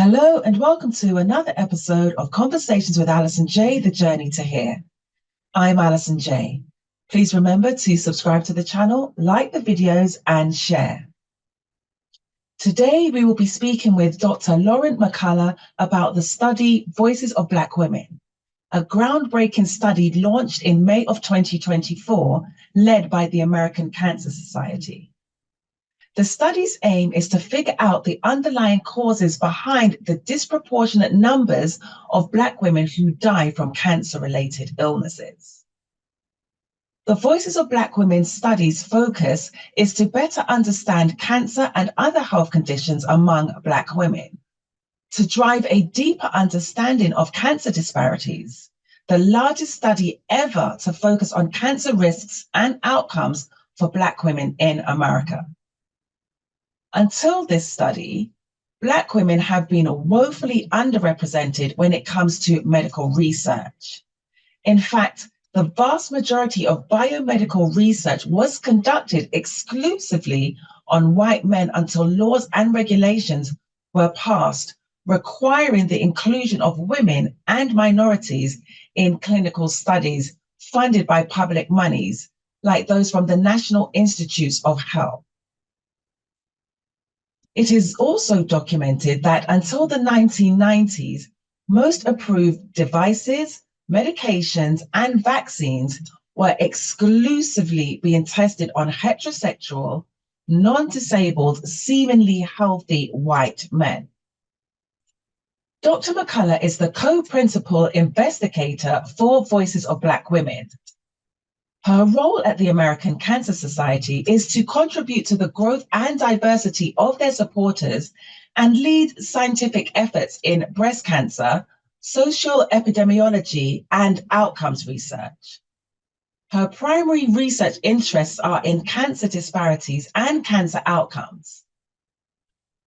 Hello and welcome to another episode of Conversations with Alison J, The Journey to Here. I'm Alison J. Please remember to subscribe to the channel, like the videos and share. Today we will be speaking with Dr. Lauren McCullough about the study Voices of Black Women, a groundbreaking study launched in May of 2024, led by the American Cancer Society. The study's aim is to figure out the underlying causes behind the disproportionate numbers of Black women who die from cancer-related illnesses. The Voices of Black Women study's focus is to better understand cancer and other health conditions among Black women, to drive a deeper understanding of cancer disparities, the largest study ever to focus on cancer risks and outcomes for Black women in America. Until this study, Black women have been woefully underrepresented when it comes to medical research. In fact, the vast majority of biomedical research was conducted exclusively on white men until laws and regulations were passed requiring the inclusion of women and minorities in clinical studies funded by public monies, like those from the National Institutes of Health. It is also documented that until the 1990s, most approved devices, medications, and vaccines were exclusively being tested on heterosexual, non-disabled, seemingly healthy white men. Dr. McCullough is the co-principal investigator for Voices of Black Women. Her role at the American Cancer Society is to contribute to the growth and diversity of their supporters and lead scientific efforts in breast cancer, social epidemiology, and outcomes research. Her primary research interests are in cancer disparities and cancer outcomes.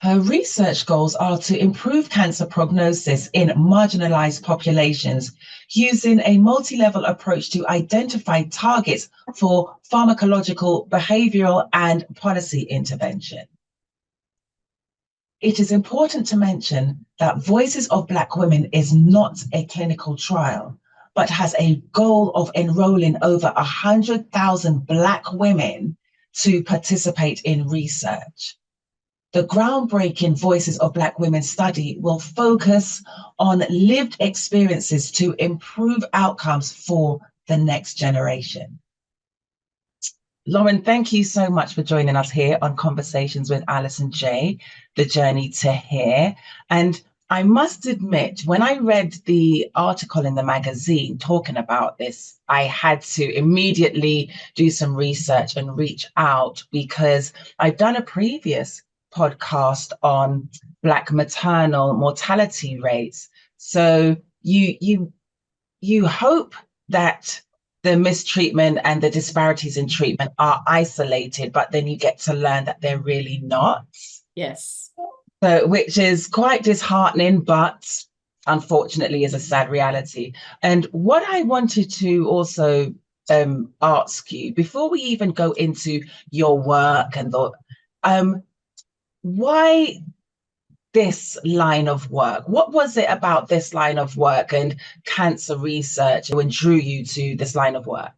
Her research goals are to improve cancer prognosis in marginalized populations using a multi-level approach to identify targets for pharmacological, behavioral, and policy intervention. It is important to mention that Voices of Black Women is not a clinical trial, but has a goal of enrolling over 100,000 Black women to participate in research. The groundbreaking Voices of Black Women study will focus on lived experiences to improve outcomes for the next generation. Lauren, thank you so much for joining us here on Conversations with Alison J, The Journey to Here. And I must admit, when I read the article in the magazine talking about this, I had to immediately do some research and reach out because I've done a previous podcast on Black maternal mortality rates. So you hope that the mistreatment and the disparities in treatment are isolated, but then you get to learn that they're really not. Yes. So, which is quite disheartening, but unfortunately is a sad reality. And what I wanted to also ask you, before we even go into your work and why this line of work? What was it about this line of work and cancer research that drew you to this line of work?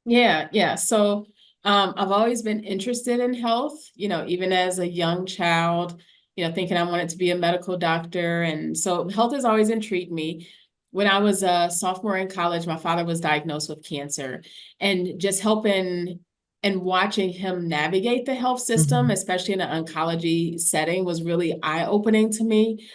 Yeah. So I've always been interested in health, even as a young child, thinking I wanted to be a medical doctor. And so health has always intrigued me. When I was a sophomore in college, my father was diagnosed with cancer, and just helping and watching him navigate the health system, especially in an oncology setting, was really eye-opening to me.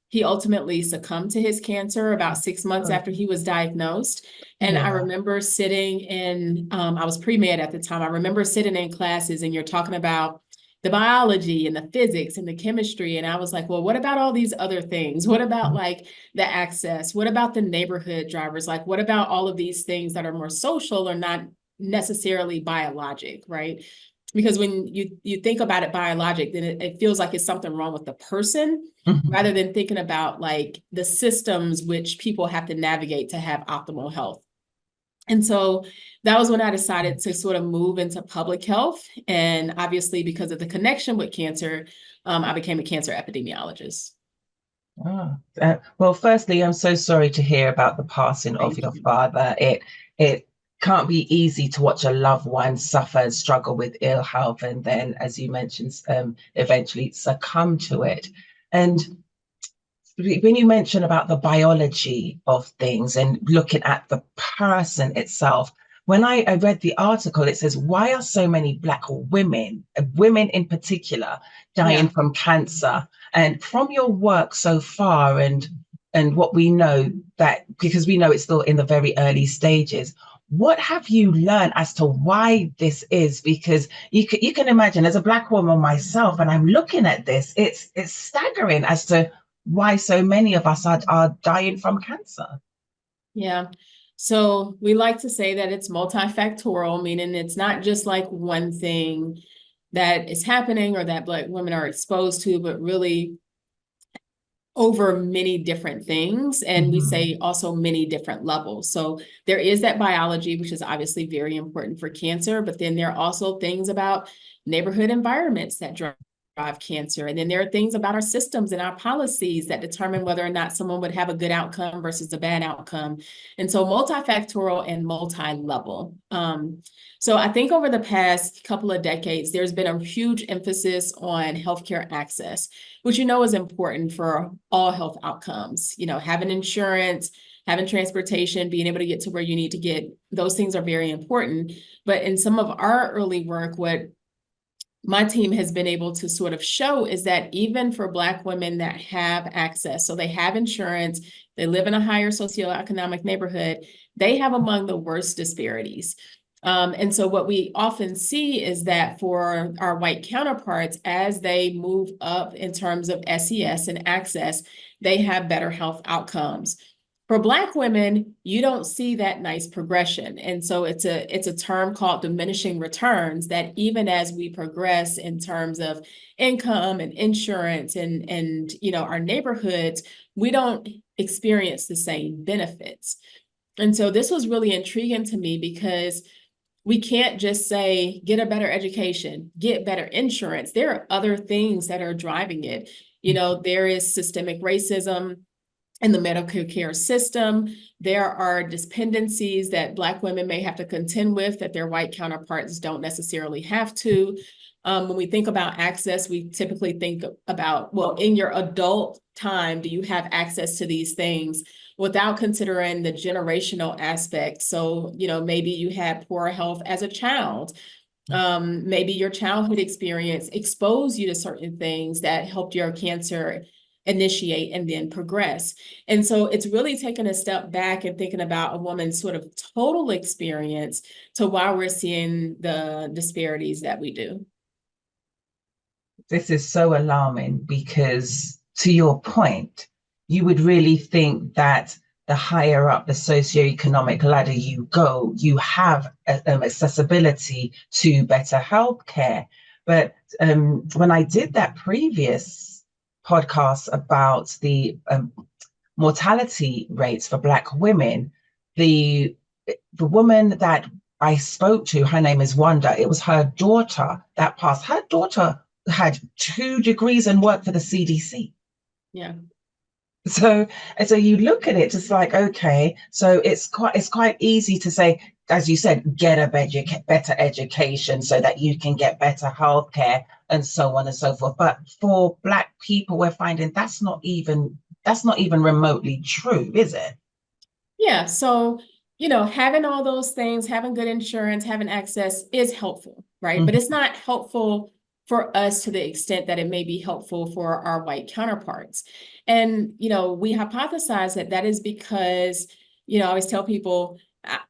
He ultimately succumbed to his cancer about 6 months after he was diagnosed. And I remember sitting in, I was pre-med at the time. I remember sitting in classes and you're talking about the biology and the physics and the chemistry. And I was like, well, what about all these other things? What about like the access? What about the neighborhood drivers? Like, what about all of these things that are more social or not necessarily biologic, right? Because when you think about it biologic, then it feels like it's something wrong with the person rather than thinking about like the systems which people have to navigate to have optimal health. And so that was when I decided to sort of move into public health. And obviously, because of the connection with cancer, I became a cancer epidemiologist. Well, firstly, I'm so sorry to hear about the passing of Thank your you. father. It can't be easy to watch a loved one suffer and struggle with ill health, and then, as you mentioned, eventually succumb to it. And when you mention about the biology of things and looking at the person itself, when I read the article, it says, why are so many Black women in particular, dying Yeah. from cancer? And from your work so far and what we know, that because we know it's still in the very early stages, what have you learned as to why this is? Because you can imagine, as a Black woman myself, and I'm looking at this, it's staggering as to why so many of us are dying from cancer. Yeah. So we like to say that it's multifactorial, meaning it's not just like one thing that is happening or that Black women are exposed to, but really over many different things. And we Mhm. say also many different levels. So there is that biology, which is obviously very important for cancer, but then there are also things about neighborhood environments that drive cancer. And then there are things about our systems and our policies that determine whether or not someone would have a good outcome versus a bad outcome. And so multifactorial and multi-level. So I think over the past couple of decades, there's been a huge emphasis on healthcare access, which is important for all health outcomes. Having insurance, having transportation, being able to get to where you need to get, those things are very important. But in some of our early work, what my team has been able to sort of show is that even for Black women that have access, so they have insurance, they live in a higher socioeconomic neighborhood, they have among the worst disparities. And so what we often see is that for our white counterparts, as they move up in terms of SES and access, they have better health outcomes. For Black women, you don't see that nice progression. And so it's a term called diminishing returns, that even as we progress in terms of income and insurance and our neighborhoods, we don't experience the same benefits. And so this was really intriguing to me because we can't just say, get a better education, get better insurance. There are other things that are driving it. There is systemic racism in the medical care system. There are dependencies that Black women may have to contend with that their white counterparts don't necessarily have to. When we think about access, we typically think about, well, in your adult time, do you have access to these things, without considering the generational aspect? So, maybe you had poor health as a child. Maybe your childhood experience exposed you to certain things that helped your cancer initiate and then progress. And so it's really taking a step back and thinking about a woman's sort of total experience to why we're seeing the disparities that we do. This is so alarming because, to your point, you would really think that the higher up the socioeconomic ladder you go, you have accessibility to better healthcare. But when I did that previous podcast about the mortality rates for Black women, the the woman that I spoke to, her name is Wanda. It was her daughter that passed. Her daughter had 2 degrees and worked for the CDC. Yeah. So, and so you look at it, just like, okay, so it's quite easy to say, as you said, get a better education so that you can get better healthcare and so on and so forth. But for Black people, we're finding that's not even remotely true, is it? Yeah. So, having all those things, having good insurance, having access is helpful, right? But Mhm. it's not helpful for us to the extent that it may be helpful for our white counterparts. And, we hypothesize that that is because, I always tell people,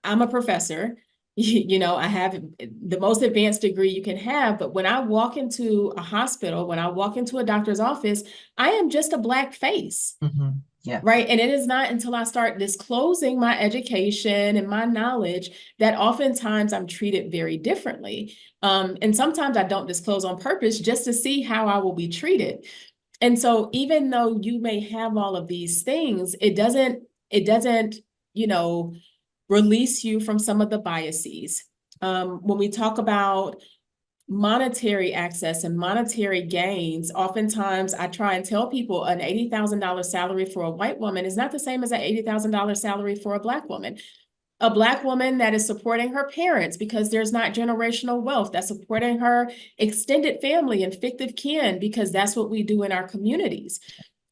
I'm a professor. I have the most advanced degree you can have, but when I walk into a hospital, when I walk into a doctor's office, I am just a Black face. Mhm. Yeah. Right. And it is not until I start disclosing my education and my knowledge that oftentimes I'm treated very differently. And sometimes I don't disclose on purpose just to see how I will be treated. And so even though you may have all of these things, it doesn't, you know, release you from some of the biases. When we talk about monetary access and monetary gains, oftentimes I try and tell people an $80,000 salary for a white woman is not the same as an $80,000 salary for a Black woman. A Black woman that is supporting her parents because there's not generational wealth, that's supporting her extended family and fictive kin because that's what we do in our communities,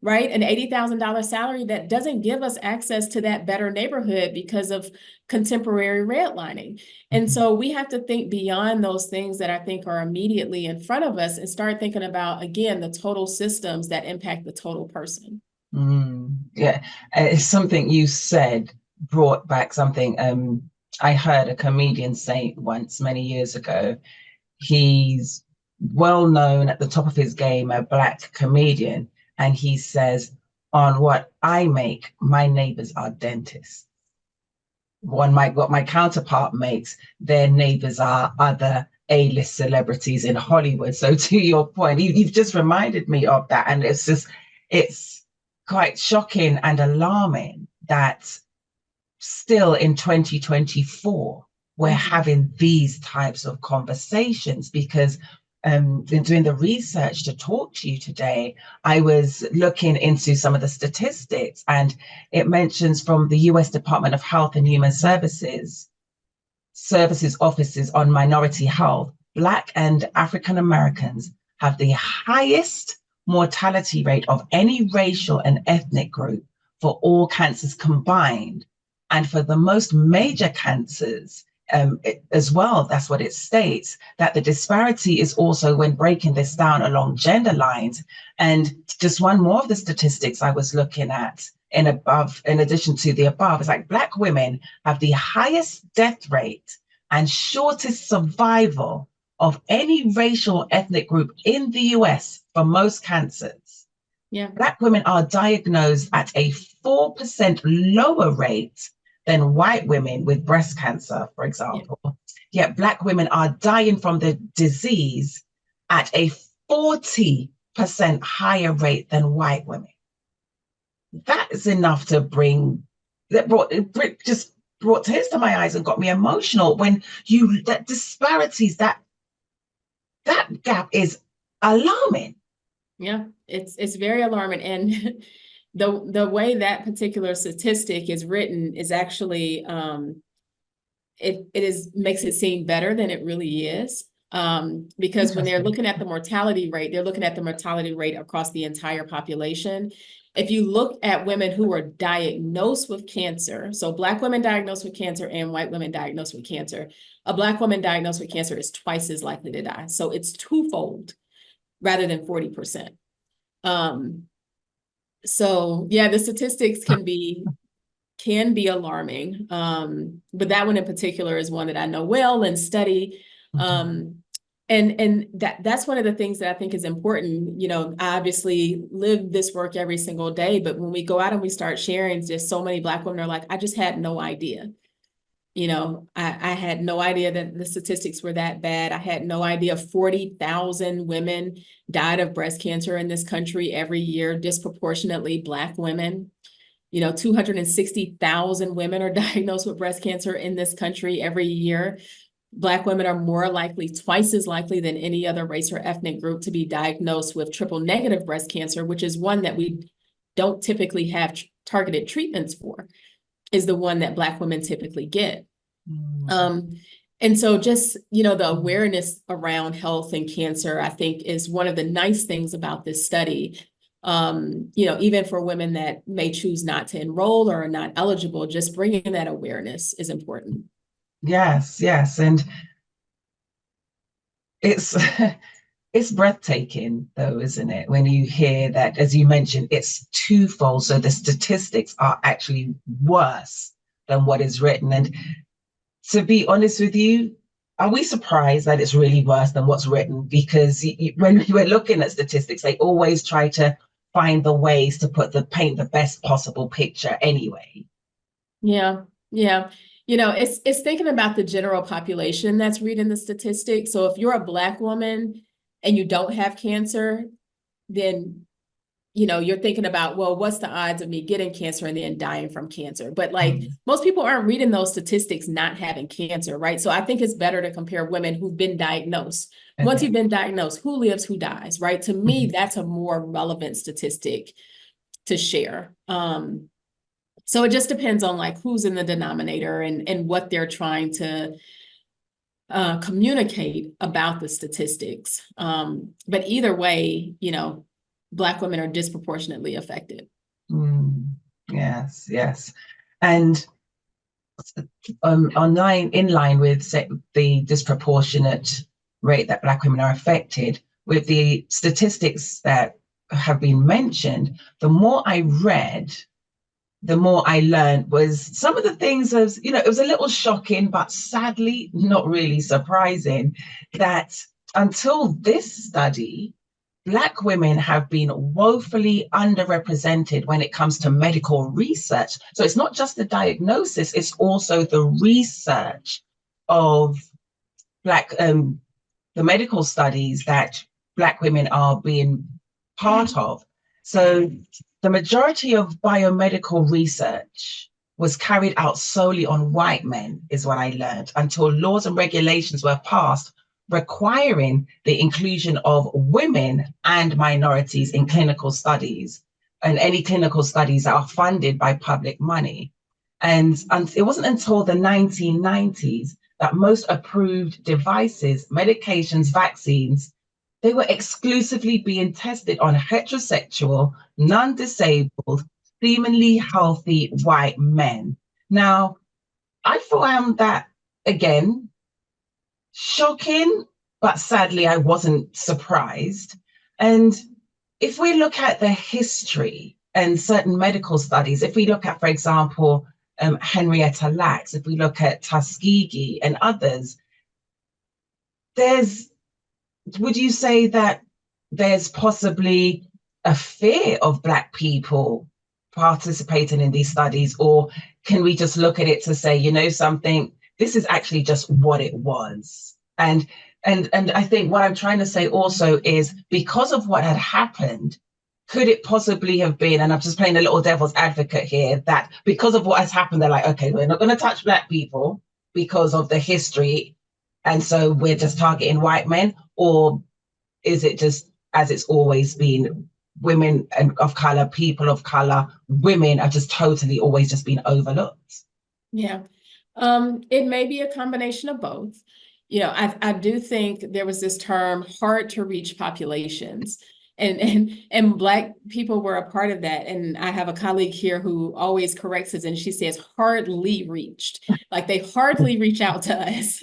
right? An $80,000 salary that doesn't give us access to that better neighborhood because of contemporary redlining. And so we have to think beyond those things that I think are immediately in front of us and start thinking about, again, the total systems that impact the total person. Yeah, it's something you said brought back something I heard a comedian say once many years ago. He's well known at the top of his game, a Black comedian, and he says, on what I make, my neighbors are dentists. What my counterpart makes, their neighbors are other A-list celebrities in Hollywood. So to your point, you've just reminded me of that. And it's quite shocking and alarming that still in 2024, we're having these types of conversations because in doing the research to talk to you today, I was looking into some of the statistics, and it mentions from the US Department of Health and Human Services offices on minority health, Black and African Americans have the highest mortality rate of any racial and ethnic group for all cancers combined. And for the most major cancers as well, that's what it states, that the disparity is also when breaking this down along gender lines. And just one more of the statistics I was looking at in addition to the above, is like Black women have the highest death rate and shortest survival of any racial ethnic group in the US for most cancers. Yeah. Black women are diagnosed at a 4% lower rate than white women with breast cancer, for example. Yet Black women are dying from the disease at a 40% higher rate than white women. That is enough to brought tears to my eyes and got me emotional when that disparities, that gap is alarming. Yeah, it's very alarming. And the way that particular statistic is written is actually makes it seem better than it really is. Because when they're looking at the mortality rate, they're looking at the mortality rate across the entire population. If you look at women who are diagnosed with cancer, so Black women diagnosed with cancer and white women diagnosed with cancer, a Black woman diagnosed with cancer is twice as likely to die. So it's twofold rather than 40%. So yeah, the statistics can be alarming. But that one in particular is one that I know well and study. And that's one of the things that I think is important. You know, I obviously live this work every single day, but when we go out and we start sharing, just so many Black women are like, I just had no idea. You know, I had no idea that the statistics were that bad. I had no idea 40,000 women died of breast cancer in this country every year, disproportionately Black women. You know, 260,000 women are diagnosed with breast cancer in this country every year. Black women are more likely, twice as likely than any other race or ethnic group to be diagnosed with triple negative breast cancer, which is one that we don't typically have targeted treatments for, is the one that Black women typically get. And so just, you know, the awareness around health and cancer, I think, is one of the nice things about this study. You know, even for women that may choose not to enroll or are not eligible, just bringing that awareness is important. Yes. And it's breathtaking though, isn't it? When you hear that, as you mentioned, it's twofold. So the statistics are actually worse than what is written. And to be honest with you, are we surprised that it's really worse than what's written? Because when we're looking at statistics, they always try to find the ways to paint the best possible picture anyway. Yeah. You know, it's thinking about the general population that's reading the statistics. So if you're a Black woman and you don't have cancer, then you're thinking about, well, what's the odds of me getting cancer and then dying from cancer? But like most people aren't reading those statistics not having cancer, right? So I think it's better to compare women who've been diagnosed. Okay. Once you've been diagnosed, who lives, who dies, right? To me, that's a more relevant statistic to share. So it just depends on like who's in the denominator and what they're trying to communicate about the statistics. But either way, Black women are disproportionately affected. Yes, yes. And in line with the disproportionate rate that Black women are affected, with the statistics that have been mentioned, the more I read, the more I learned was some of the things as, it was a little shocking, but sadly not really surprising that until this study, Black women have been woefully underrepresented when it comes to medical research. So it's not just the diagnosis, it's also the research of the medical studies that Black women are being part of. So the majority of biomedical research was carried out solely on white men, is what I learned, until laws and regulations were passed requiring the inclusion of women and minorities in clinical studies and any clinical studies that are funded by public money. And it wasn't until the 1990s that most approved devices, medications, vaccines, they were exclusively being tested on heterosexual, non-disabled, seemingly healthy white men. Now, I found that, again, shocking, but sadly, I wasn't surprised. And if we look at the history and certain medical studies, if we look at, for example, Henrietta Lacks, if we look at Tuskegee and others, would you say that there's possibly a fear of Black people participating in these studies, or can we just look at it to say, something, this is actually just what it was? And I think what I'm trying to say also is, because of what had happened, could it possibly have been, and I'm just playing a little devil's advocate here, that because of what has happened, they're like, okay, we're not going to touch Black people because of the history, and so we're just targeting white men? Or is it just, as it's always been, women of color, people of color, women have just totally always just been overlooked? Yeah, it may be a combination of both. I do think there was this term, hard to reach populations, and Black people were a part of that. And I have a colleague here who always corrects us, and she says hardly reached, like they hardly reach out to us.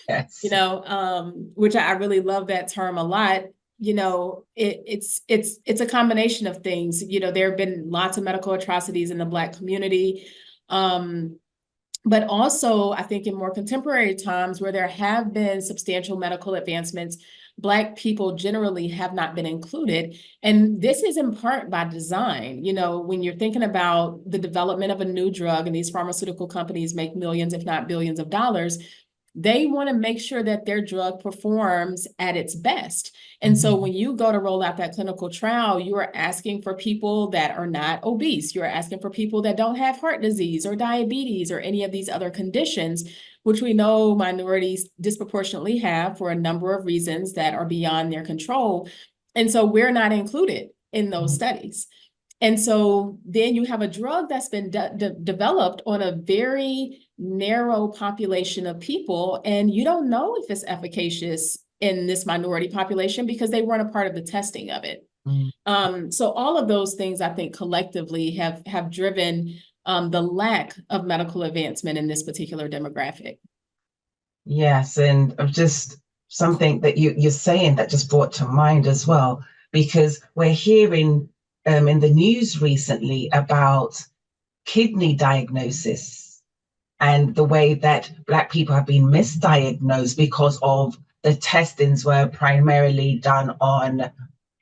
Yes. Which I really love that term a lot. It's a combination of things. There have been lots of medical atrocities in the Black community. But also, I think in more contemporary times where there have been substantial medical advancements, Black people generally have not been included. And this is in part by design. When you're thinking about the development of a new drug, and these pharmaceutical companies make millions, if not billions of dollars, they want to make sure that their drug performs at its best. And so when you go to roll out that clinical trial, you are asking for people that are not obese. You're asking for people that don't have heart disease or diabetes or any of these other conditions, which we know minorities disproportionately have for a number of reasons that are beyond their control. And so we're not included in those studies. And so then you have a drug that's been developed on a very narrow population of people, and you don't know if it's efficacious in this minority population because they weren't a part of the testing of it. So all of those things, I think, collectively have driven the lack of medical advancement in this particular demographic. Yes, and just something that you're saying that just brought to mind as well, because we're hearing in the news recently about kidney diagnosis and the way that Black people have been misdiagnosed because of the testings were primarily done on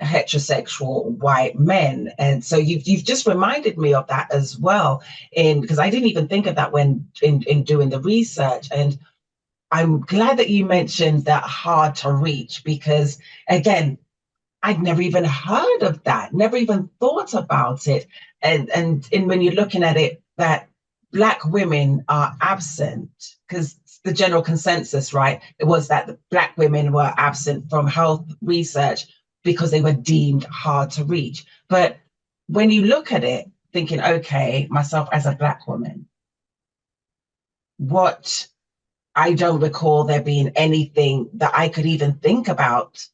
heterosexual white men. And so you've just reminded me of that as well, because I didn't even think of that when in doing the research. And I'm glad that you mentioned that hard to reach, because again, I'd never even heard of that, never even thought about it. And when you're looking at it, that Black women are absent, because the general consensus, right, it was that the Black women were absent from health research because they were deemed hard to reach. But when you look at it, thinking, okay, myself as a Black woman, what I don't recall there being anything that I could even think about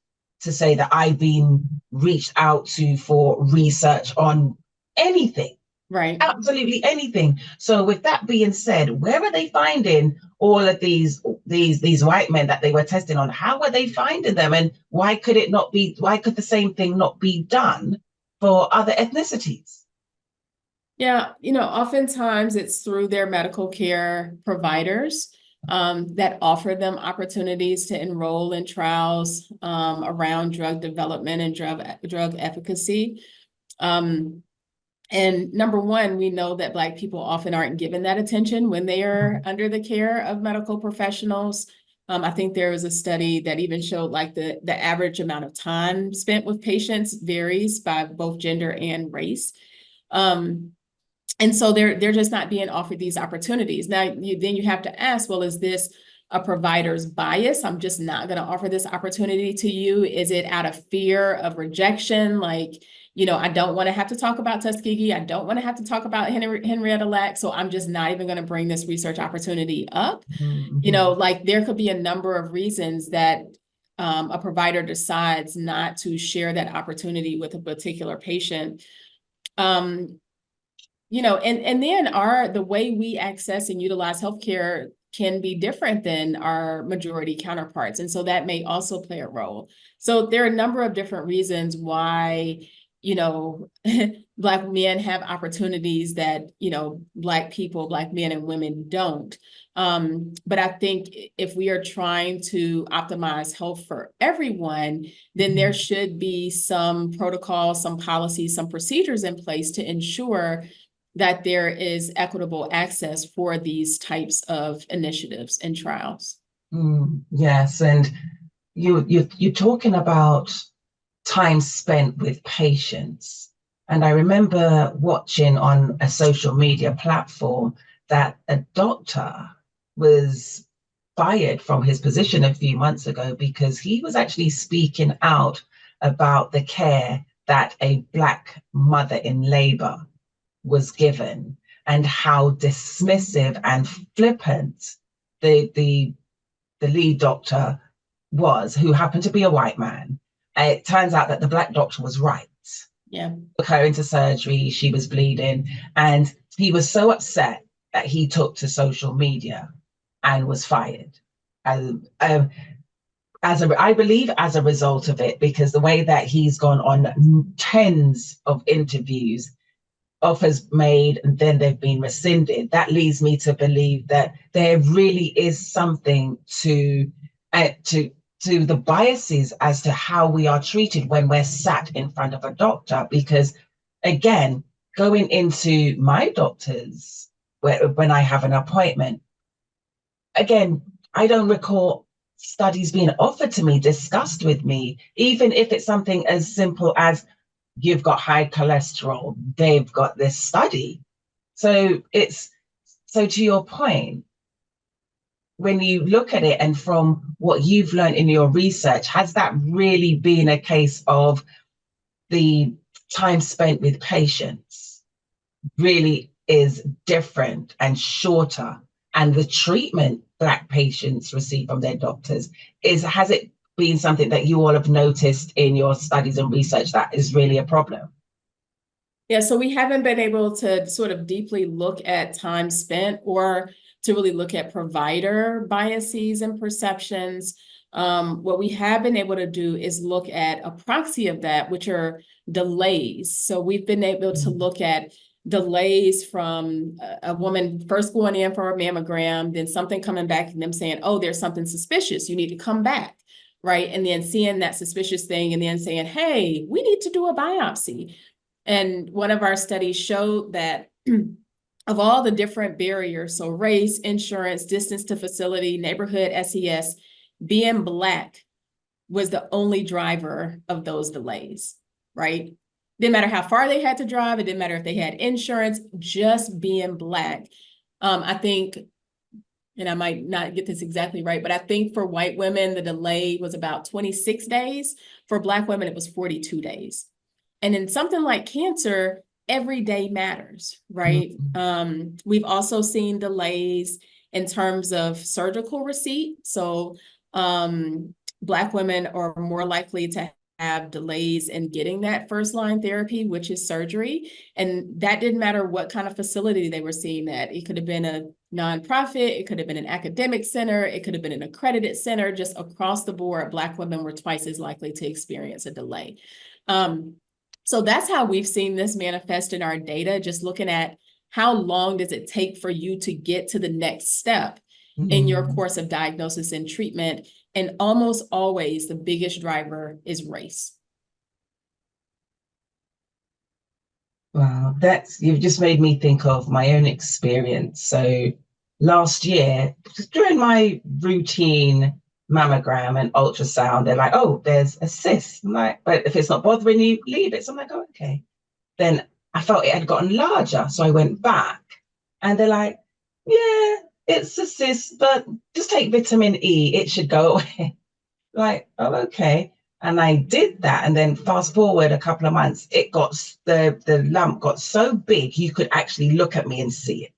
to say that I've been reached out to for research on anything. Right. Absolutely anything. So with that being said, where are they finding all of these white men that they were testing on? How are they finding them? And why could the same thing not be done for other ethnicities? Yeah, oftentimes it's through their medical care providers that offer them opportunities to enroll in trials around drug development and drug efficacy. And number one, we know that Black people often aren't given that attention when they are under the care of medical professionals. I think there was a study that even showed like the average amount of time spent with patients varies by both gender and race. And so they're just not being offered these opportunities. Now, then you have to ask, well, is this a provider's bias? I'm just not going to offer this opportunity to you. Is it out of fear of rejection? Like, I don't want to have to talk about Tuskegee. I don't want to have to talk about Henrietta Lack. So I'm just not even going to bring this research opportunity up. Mm-hmm. Like there could be a number of reasons that a provider decides not to share that opportunity with a particular patient. And then the way we access and utilize healthcare can be different than our majority counterparts. And so that may also play a role. So there are a number of different reasons why, Black men have opportunities that, Black people, Black men and women don't. But I think if we are trying to optimize health for everyone, then there should be some protocols, some policies, some procedures in place to ensure that there is equitable access for these types of initiatives and trials. Yes, and you're talking about time spent with patients. And I remember watching on a social media platform that a doctor was fired from his position a few months ago because he was actually speaking out about the care that a Black mother in labor was given and how dismissive and flippant the lead doctor was, who happened to be a white man. It turns out that the Black doctor was right. Yeah. Took her into surgery, she was bleeding, and he was so upset that he took to social media and was fired. I believe as a result of it, because the way that he's gone on tens of interviews, offers made, and then they've been rescinded, that leads me to believe that there really is something to the biases as to how we are treated when we're sat in front of a doctor. Because again, going into my doctor's, when I have an appointment, again, I don't recall studies being offered to me, discussed with me, even if it's something as simple as you've got high cholesterol, they've got this study. So to your point, when you look at it and from what you've learned in your research, has that really been a case of the time spent with patients really is different and shorter, and the treatment Black patients receive from their doctors has it been something that you all have noticed in your studies and research that is really a problem? Yeah, so we haven't been able to sort of deeply look at time spent or to really look at provider biases and perceptions. What we have been able to do is look at a proxy of that, which are delays. So we've been able to look at delays from a woman first going in for a mammogram, then something coming back and them saying, oh, there's something suspicious, you need to come back, right? And then seeing that suspicious thing and then saying, hey, we need to do a biopsy. And one of our studies showed that of all the different barriers, so race, insurance, distance to facility, neighborhood, SES, being Black was the only driver of those delays, right? Didn't matter how far they had to drive. It didn't matter if they had insurance, just being Black. I think, and I might not get this exactly right, but I think for white women, the delay was about 26 days. For Black women, it was 42 days. And in something like cancer, every day matters, right? We've also seen delays in terms of surgical receipt. So Black women are more likely to have delays in getting that first line therapy, which is surgery. And that didn't matter what kind of facility they were seeing at. It could have been a nonprofit, it could have been an academic center, it could have been an accredited center. Just across the board, Black women were twice as likely to experience a delay. So that's how we've seen this manifest in our data, just looking at how long does it take for you to get to the next step in your course of diagnosis and treatment. And almost always the biggest driver is race. Wow, you've just made me think of my own experience. So last year, during my routine mammogram and ultrasound, they're like, oh, there's a cyst. I'm like, but if it's not bothering you, leave it. So I'm like, oh, okay. Then I felt it had gotten larger. So I went back and they're like, yeah, it's a cyst, but just take vitamin E. It should go away. Like, oh, okay. And I did that. And then fast forward a couple of months, it got, the lump got so big, you could actually look at me and see it.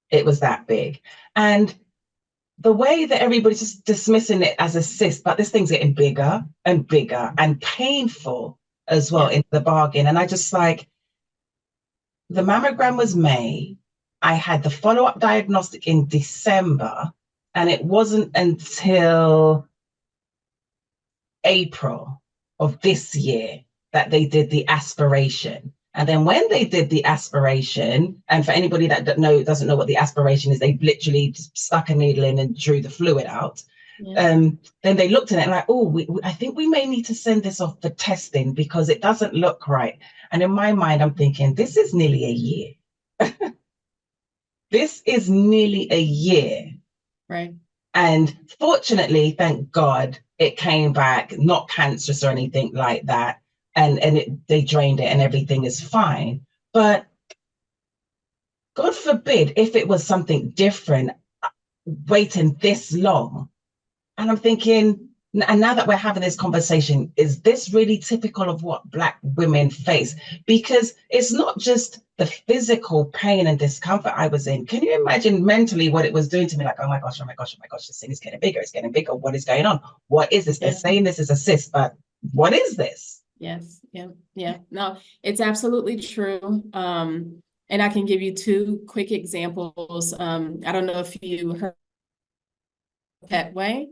It was that big. And the way that everybody's just dismissing it as a cyst, but this thing's getting bigger and bigger and painful as well in the bargain. And I just like, the mammogram was May. I had the follow-up diagnostic in December, and it wasn't until April of this year that they did the aspiration. And then when they did the aspiration, and for anybody that doesn't know what the aspiration is, they literally just stuck a needle in and drew the fluid out. Then they looked at it and like, oh, I think we may need to send this off for testing because it doesn't look right. And in my mind, I'm thinking, this is nearly a year. This is nearly a year. Right. And fortunately, thank God, it came back, not cancerous or anything like that. And they drained it and everything is fine. But God forbid if it was something different, waiting this long. And I'm thinking, and now that we're having this conversation, is this really typical of what Black women face? Because it's not just the physical pain and discomfort I was in. Can you imagine mentally what it was doing to me? Like, oh my gosh, this thing is getting bigger. It's getting bigger. What is going on? What is this? They're saying this is a cyst, but what is this? Yes. Yeah. No, it's absolutely true. And I can give you two quick examples. I don't know if you heard Petway.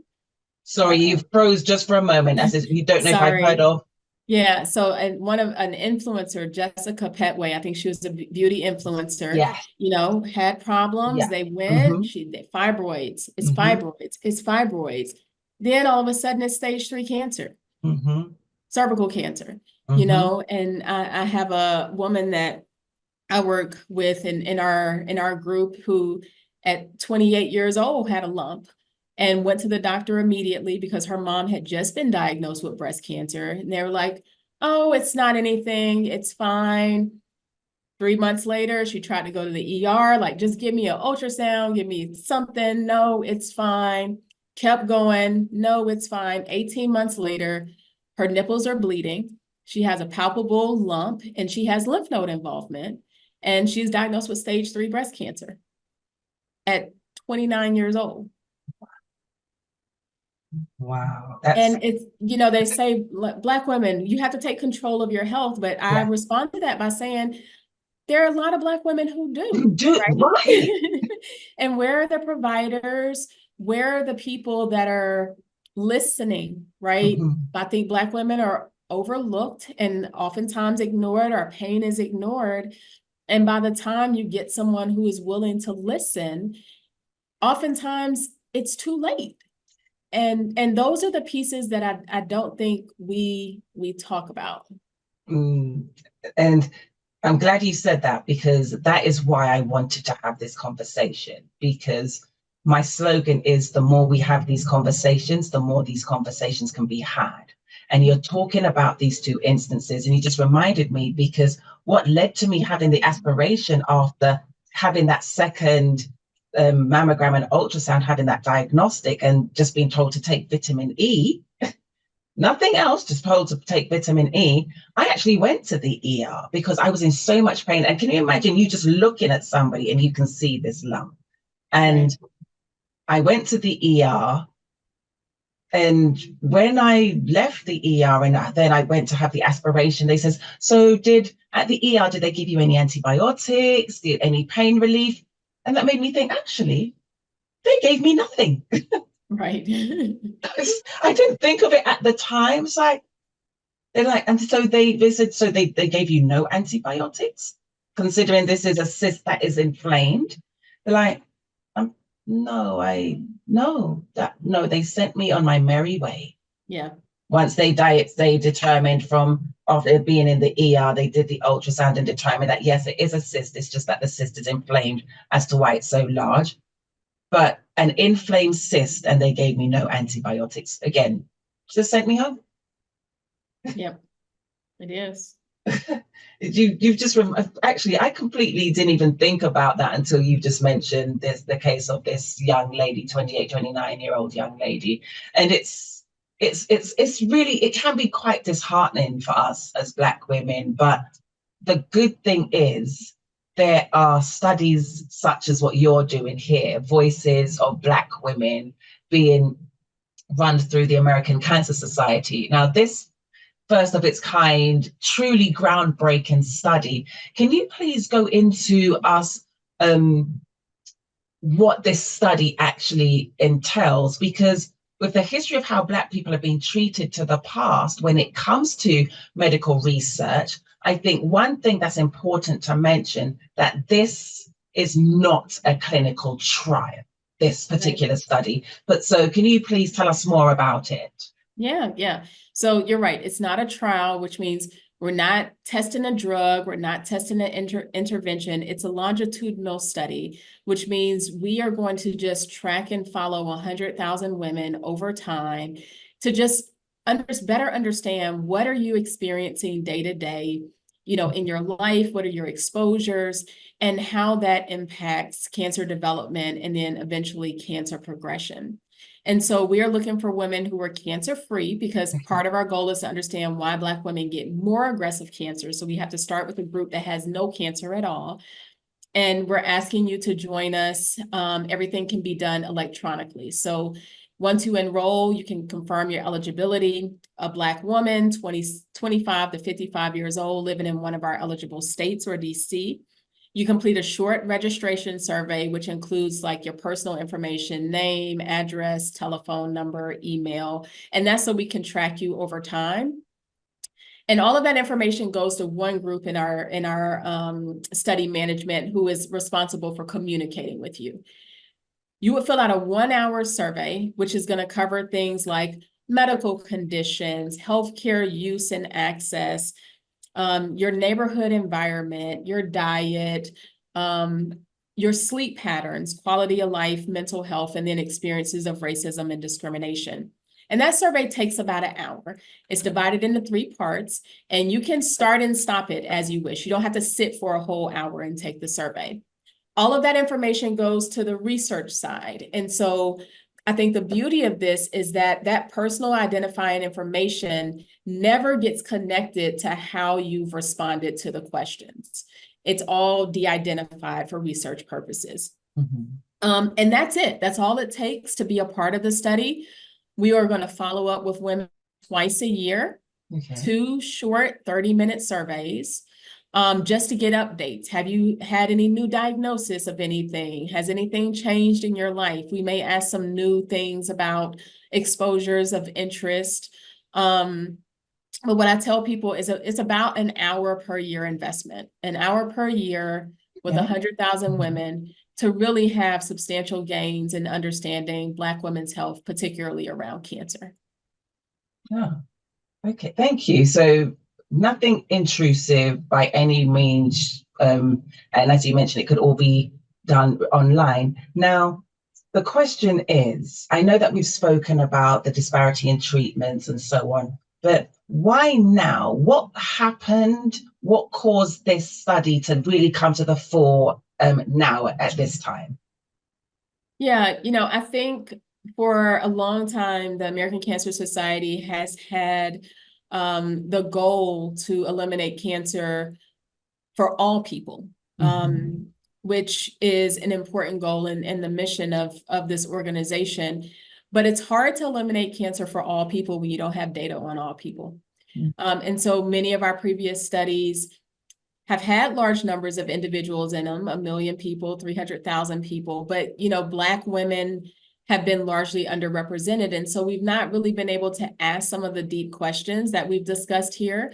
Sorry, you froze just for a moment. As you don't know if I've heard of. Yeah, so and an influencer, Jessica Petway, I think she was a beauty influencer. Yeah. You know, had problems. Yeah. They went. Fibroids. It's fibroids. It's fibroids. Then all of a sudden, it's stage 3 cancer, cervical cancer. You know, and I have a woman that I work with in our group who, at 28 years old, had a lump. And went to the doctor immediately because her mom had just been diagnosed with breast cancer. And they were like, oh, it's not anything. It's fine. 3 months later, she tried to go to the ER, like, just give me an ultrasound, give me something. No, it's fine. Kept going. No, it's fine. 18 months later, her nipples are bleeding. She has a palpable lump and she has lymph node involvement. And she's diagnosed with stage 3 breast cancer at 29 years old. Wow. And it's, you know, they say, Black women, you have to take control of your health. But I respond to that by saying, there are a lot of Black women who do. Right? And where are the providers? Where are the people that are listening, right? I think Black women are overlooked and oftentimes ignored. Our pain is ignored. And by the time you get someone who is willing to listen, oftentimes it's too late. And those are the pieces that I don't think we talk about. And I'm glad you said that, because that is why I wanted to have this conversation, because my slogan is, the more we have these conversations, the more these conversations can be had. And you're talking about these two instances, and you just reminded me, because what led to me having the aspiration after having that second mammogram and ultrasound, having that diagnostic and just being told to take vitamin E, nothing else, just told to take vitamin E, I actually went to the ER because I was in so much pain. And can you imagine you just looking at somebody and you can see this lump? And I went to the ER. And when I left the ER and then I went to have the aspiration, they says, so at the ER, did they give you any antibiotics, any pain relief? And that made me think, actually, they gave me nothing. Right. I didn't think of it at the time. It's like, they're like, and so they said, so they gave you no antibiotics, considering this is a cyst that is inflamed. They're like, no, they sent me on my merry way. Yeah. Once they determined from after being in the ER, they did the ultrasound and determined that yes, it is a cyst. It's just that the cyst is inflamed as to why it's so large. But an inflamed cyst, and they gave me no antibiotics. Again, just sent me home. Yep, it is. You've just actually, I completely didn't even think about that until you just mentioned the case of this young lady, 28, 29-year-old young lady. And it's really, it can be quite disheartening for us as Black women. But the good thing is there are studies such as what you're doing here, voices of Black women being run through the American Cancer Society. Now, this first of its kind, truly groundbreaking study. Can you please go into us what this study actually entails? Because with the history of how Black people have been treated to the past when it comes to medical research, I think one thing that's important to mention, that this is not a clinical trial, this particular study. But so can you please tell us more about it? Yeah. So you're right. It's not a trial, which means we're not testing a drug. We're not testing an intervention. It's a longitudinal study, which means we are going to just track and follow 100,000 women over time to just better understand, what are you experiencing day to day, in your life? What are your exposures, and how that impacts cancer development and then eventually cancer progression. And so we are looking for women who are cancer-free, because part of our goal is to understand why Black women get more aggressive cancer. So we have to start with a group that has no cancer at all. And we're asking you to join us. Everything can be done electronically. So once you enroll, you can confirm your eligibility. A Black woman, 25 to 55 years old, living in one of our eligible states or DC. You complete a short registration survey, which includes like your personal information, name, address, telephone number, email, and that's so we can track you over time. And all of that information goes to one group in our study management, who is responsible for communicating with you. You would fill out a 1-hour survey, which is going to cover things like medical conditions, healthcare use and access, your neighborhood environment, your diet, your sleep patterns, quality of life, mental health, and then experiences of racism and discrimination. And that survey takes about an hour. It's divided into 3 parts, and you can start and stop it as you wish. You don't have to sit for a whole hour and take the survey. All of that information goes to the research side. And so I think the beauty of this is that that personal identifying information never gets connected to how you've responded to the questions. It's all de-identified for research purposes. Mm-hmm. And that's it. That's all it takes to be a part of the study. We are going to follow up with women twice a year, 2 short 30-minute surveys. Just to get updates. Have you had any new diagnosis of anything? Has anything changed in your life? We may ask some new things about exposures of interest. But what I tell people is it's about an hour per year investment, an hour per year with 100,000 women to really have substantial gains in understanding Black women's health, particularly around cancer. Yeah. Okay, thank you. So nothing intrusive by any means. And as you mentioned, it could all be done online. Now, the question is, I know that we've spoken about the disparity in treatments and so on, but why now? What happened? What caused this study to really come to the fore now at this time? Yeah, I think for a long time, the American Cancer Society has had the goal to eliminate cancer for all people, which is an important goal in the mission of this organization. But it's hard to eliminate cancer for all people when you don't have data on all people. And so many of our previous studies have had large numbers of individuals in them, 1 million people, 300,000 people, but Black women have been largely underrepresented. And so we've not really been able to ask some of the deep questions that we've discussed here.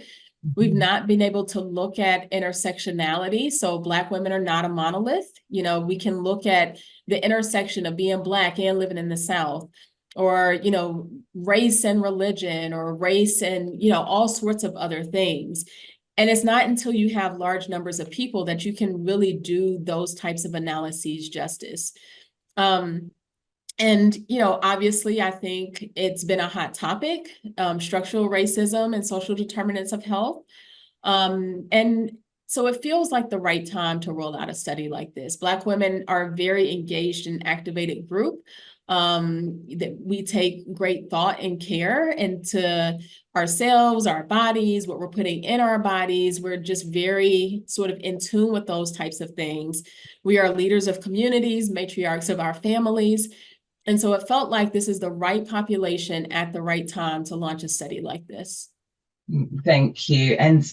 We've not been able to look at intersectionality. So Black women are not a monolith. We can look at the intersection of being Black and living in the South, or, race and religion, or race and, all sorts of other things. And it's not until you have large numbers of people that you can really do those types of analyses justice. And, obviously, I think it's been a hot topic, structural racism and social determinants of health. And so it feels like the right time to roll out a study like this. Black women are a very engaged and activated group. That we take great thought and care into ourselves, our bodies, what we're putting in our bodies. We're just very sort of in tune with those types of things. We are leaders of communities, matriarchs of our families. And so it felt like this is the right population at the right time to launch a study like this. Thank you. And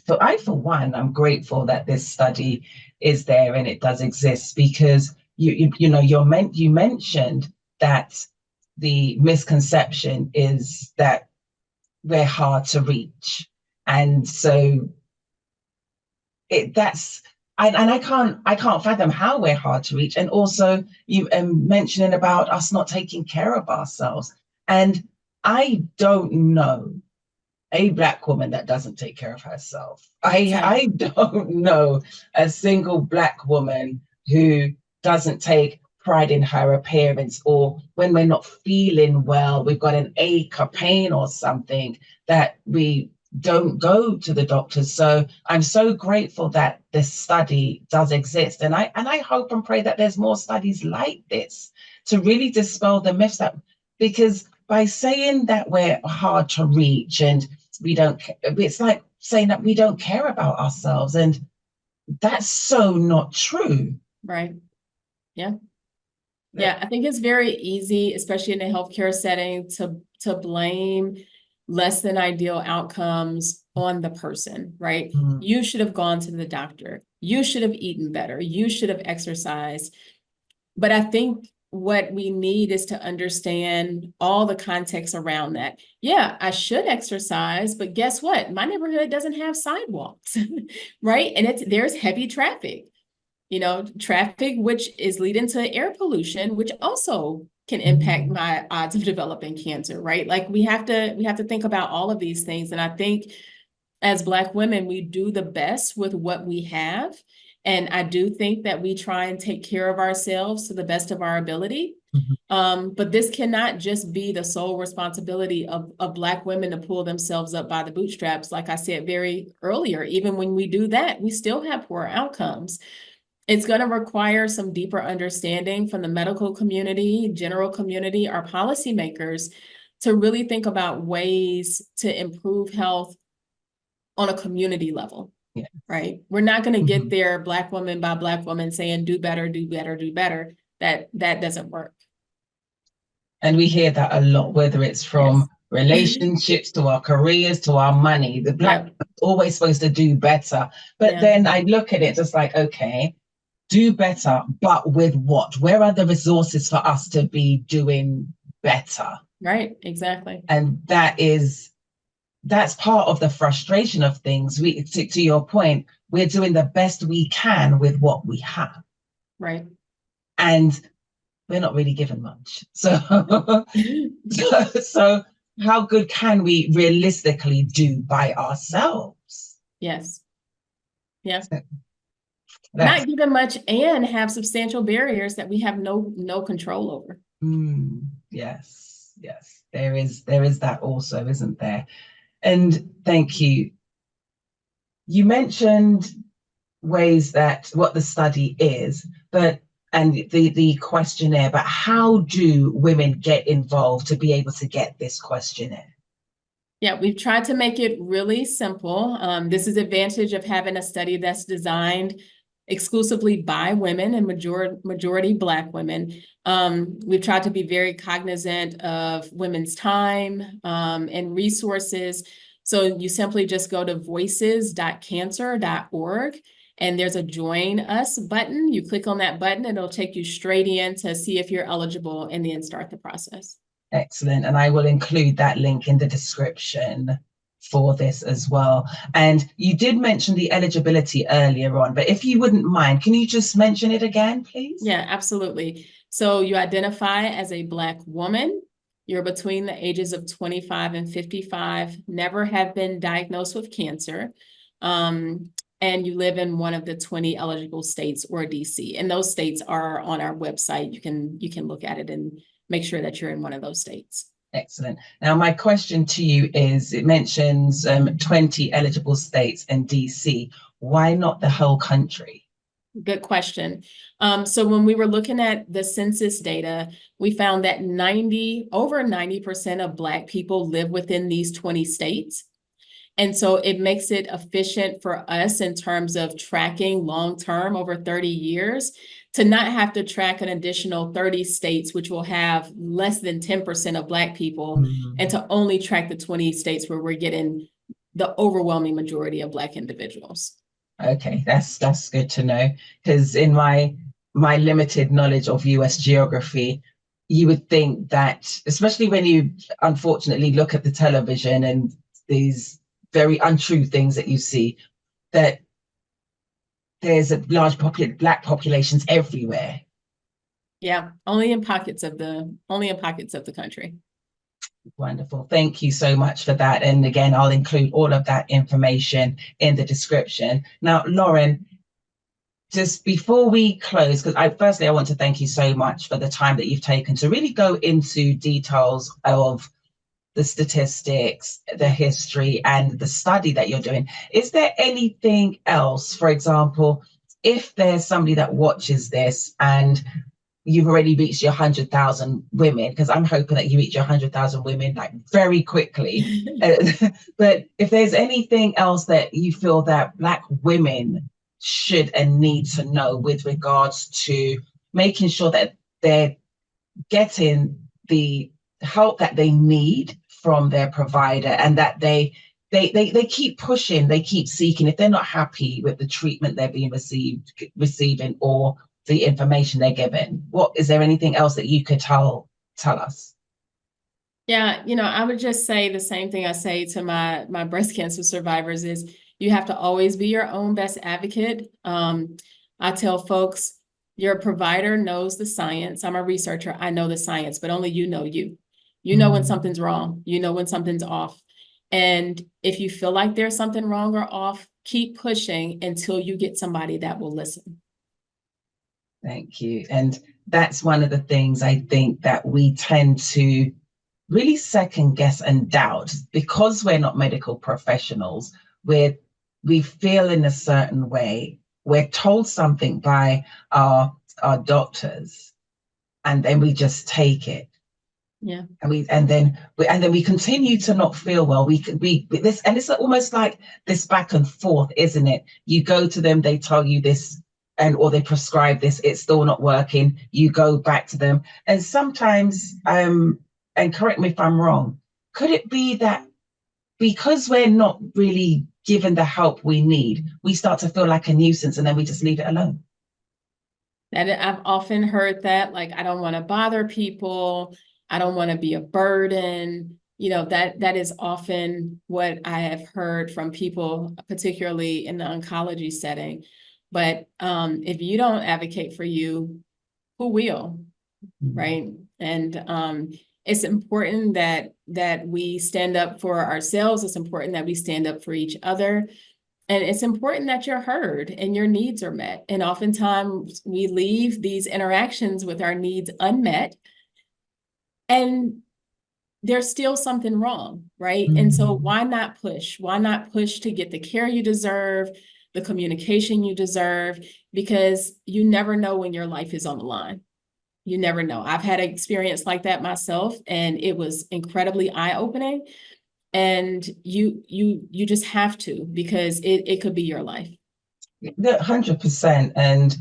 for one, I'm grateful that this study is there and it does exist, because you mentioned that the misconception is that we're hard to reach, and so I can't fathom how we're hard to reach. And also you mentioning about us not taking care of ourselves, and I don't know a Black woman that doesn't take care of herself. I don't know a single Black woman who doesn't take pride in her appearance, or when we're not feeling well, we've got an ache or pain or something, that we don't go to the doctors. So I'm so grateful that this study does exist. And I hope and pray that there's more studies like this to really dispel the myths because by saying that we're hard to reach and it's like saying that we don't care about ourselves. And that's so not true. Right. Yeah. Yeah, I think it's very easy, especially in a healthcare setting, to blame less than ideal outcomes on the person, right? You should have gone to the doctor. You should have eaten better. You should have exercised. But I think what we need is to understand all the context around that. Yeah, I should exercise, but guess what? My neighborhood doesn't have sidewalks, right? And there's heavy traffic. Traffic, which is leading to air pollution, which also can impact my odds of developing cancer, right? Like we have to think about all of these things. And I think as Black women, we do the best with what we have. And I do think that we try and take care of ourselves to the best of our ability. But this cannot just be the sole responsibility of Black women to pull themselves up by the bootstraps. Like I said very earlier, even when we do that, we still have poor outcomes. It's going to require some deeper understanding from the medical community, general community, our policymakers, to really think about ways to improve health on a community level, right? We're not going to get there Black woman by Black woman saying, do better, do better, do better. That doesn't work. And we hear that a lot, whether it's from relationships to our careers to our money. The Black are always supposed to do better. But then I look at it just like, okay, do better, but with what? Where are the resources for us to be doing better? Right, exactly. And that's part of the frustration of things. To your point, we're doing the best we can with what we have. Right. And we're not really given much. So how good can we realistically do by ourselves? Yes. Yeah. Not given much and have substantial barriers that we have no control over. Yes, yes, there is that also, isn't there? And thank you. You mentioned ways that what the study is, but and the questionnaire, but how do women get involved to be able to get this questionnaire? Yeah, we've tried to make it really simple. This is the advantage of having a study that's designed exclusively by women and majority Black women. We've tried to be very cognizant of women's time and resources. So you simply just go to voices.cancer.org and there's a join us button. You click on that button and it'll take you straight in to see if you're eligible and then start the process. Excellent. And I will include that link in the description for this as well. And you did mention the eligibility earlier on, but if you wouldn't mind, can you just mention it again, please? Yeah, absolutely. So you identify as a Black woman, you're between the ages of 25 and 55, never have been diagnosed with cancer, and you live in one of the 20 eligible states or DC. And those states are on our website. You can look at it and make sure that you're in one of those states. Excellent. Now, my question to you is, it mentions 20 eligible states and DC. Why not the whole country? Good question. So when we were looking at the census data, we found that over 90% of Black people live within these 20 states. And so it makes it efficient for us in terms of tracking long-term over 30 years to not have to track an additional 30 states, which will have less than 10% of Black people, and to only track the 20 states where we're getting the overwhelming majority of Black individuals. Okay, that's good to know, because in my limited knowledge of US geography, you would think that, especially when you unfortunately look at the television and these very untrue things that you see, that there's a large Black populations everywhere. Yeah, only in pockets of the country. Wonderful. Thank you so much for that. And again, I'll include all of that information in the description. Now, Lauren, just before we close, because firstly, I want to thank you so much for the time that you've taken to really go into details of the statistics, the history, and the study that you're doing. Is there anything else, for example, if there's somebody that watches this and you've already reached your 100,000 women, because I'm hoping that you reach your 100,000 women like very quickly. But if there's anything else that you feel that Black women should and need to know with regards to making sure that they're getting the help that they need from their provider, and that they keep pushing, they keep seeking, if they're not happy with the treatment they're being receiving or the information they're given. Is there anything else that you could tell us? Yeah, I would just say the same thing I say to my breast cancer survivors is you have to always be your own best advocate. I tell folks, your provider knows the science. I'm a researcher. I know the science, but only you know you. You know when something's wrong. You know when something's off. And if you feel like there's something wrong or off, keep pushing until you get somebody that will listen. Thank you. And that's one of the things I think that we tend to really second guess and doubt, because we're not medical professionals. We feel in a certain way. We're told something by our doctors, and then we just take it. Yeah. And then we continue to not feel well. This, and it's almost like this back and forth, isn't it? You go to them, they tell you this, or they prescribe this, it's still not working. You go back to them, and sometimes, and correct me if I'm wrong, could it be that because we're not really given the help we need, we start to feel like a nuisance and then we just leave it alone? And I've often heard that, like, I don't want to bother people. I don't want to be a burden. That is often what I have heard from people, particularly in the oncology setting. But if you don't advocate for you, who will? Right? And it's important that we stand up for ourselves. It's important that we stand up for each other. And it's important that you're heard and your needs are met. And oftentimes we leave these interactions with our needs unmet, and there's still something wrong, right? And so why not push? Why not push to get the care you deserve, the communication you deserve? Because you never know when your life is on the line. You never know. I've had an experience like that myself, and it was incredibly eye-opening. And you just have to, because it could be your life. 100%. And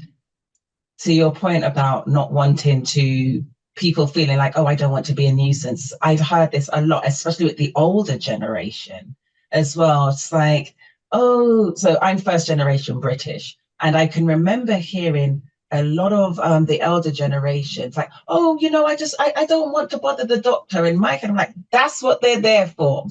to your point about not wanting to, people feeling like, oh, I don't want to be a nuisance. I've heard this a lot, especially with the older generation as well. It's like, oh, so I'm first generation British, and I can remember hearing a lot of the elder generations like, oh, I don't want to bother the doctor. And Mike, and I'm like, that's what they're there for.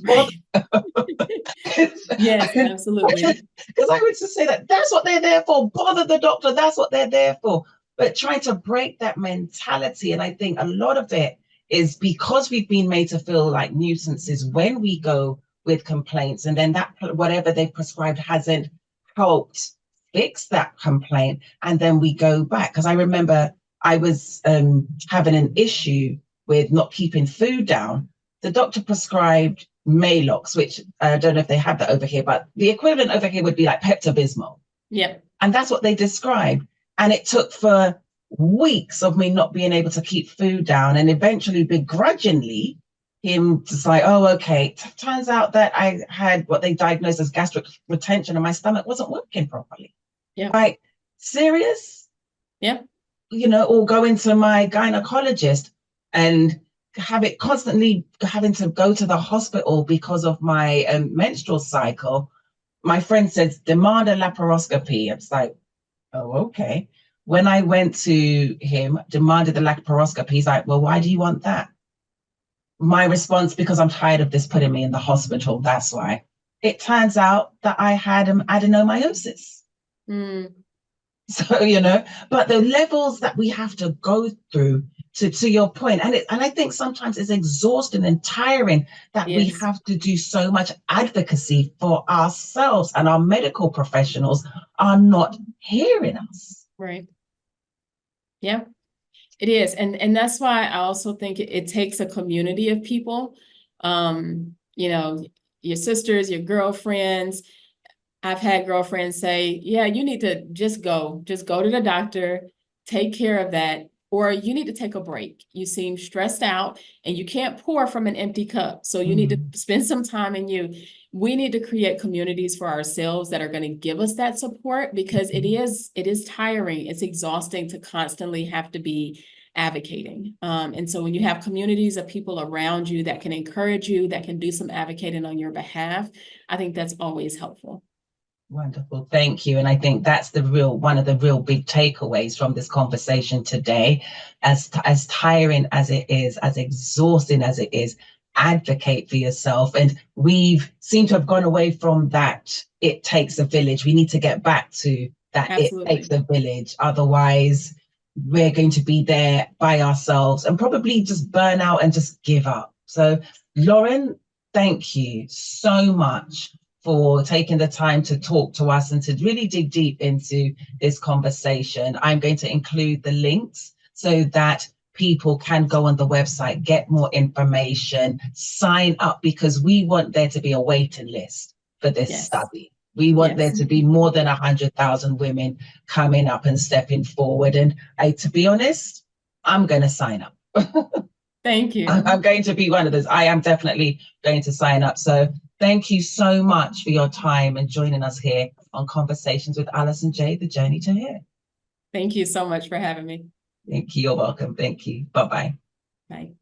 Yes, absolutely. Because I would just say that's what they're there for. Bother the doctor. That's what they're there for. But trying to break that mentality. And I think a lot of it is because we've been made to feel like nuisances when we go with complaints, and then that whatever they've prescribed hasn't helped fix that complaint. And then we go back. Because I remember I was having an issue with not keeping food down. The doctor prescribed Maalox, which I don't know if they have that over here, but the equivalent over here would be like Pepto-Bismol. Yeah. And that's what they described. And it took for weeks of me not being able to keep food down, and eventually begrudgingly him just like, oh, okay. Turns out that I had what they diagnosed as gastric retention and my stomach wasn't working properly. Yeah. Like, serious? Yeah. Or going to my gynecologist and have it constantly having to go to the hospital because of my menstrual cycle. My friend says, demand a laparoscopy. It's like, oh, okay. When I went to him, demanded the laparoscopy, he's like, well, why do you want that? My response, because I'm tired of this putting me in the hospital, that's why. It turns out that I had adenomyosis. So, but the levels that we have to go through to your point, and I think sometimes it's exhausting and tiring that we have to do so much advocacy for ourselves, and our medical professionals are not hearing us. Right. Yeah, it is. And that's why I also think it takes a community of people, your sisters, your girlfriends. I've had girlfriends say, yeah, you need to just go to the doctor, take care of that, or you need to take a break. You seem stressed out and you can't pour from an empty cup. So you need to spend some time in you. We need to create communities for ourselves that are going to give us that support, because it is tiring. It's exhausting to constantly have to be advocating. And so when you have communities of people around you that can encourage you, that can do some advocating on your behalf, I think that's always helpful. Wonderful. Thank you. And I think that's one of the real big takeaways from this conversation today. As tiring as it is, as exhausting as it is, advocate for yourself. And we've seemed to have gone away from that. It takes a village. We need to get back to that. Absolutely. It takes a village. Otherwise, we're going to be there by ourselves and probably just burn out and just give up. So, Lauren, thank you so much for taking the time to talk to us and to really dig deep into this conversation. I'm going to include the links so that people can go on the website, get more information, sign up, because we want there to be a waiting list for this study. We want there to be more than 100,000 women coming up and stepping forward. And to be honest, I'm going to sign up. Thank you. I'm going to be one of those. I am definitely going to sign up. So thank you so much for your time and joining us here on Conversations with Alison J, The Journey to Here. Thank you so much for having me. Thank you. You're welcome. Thank you. Bye-bye. Bye.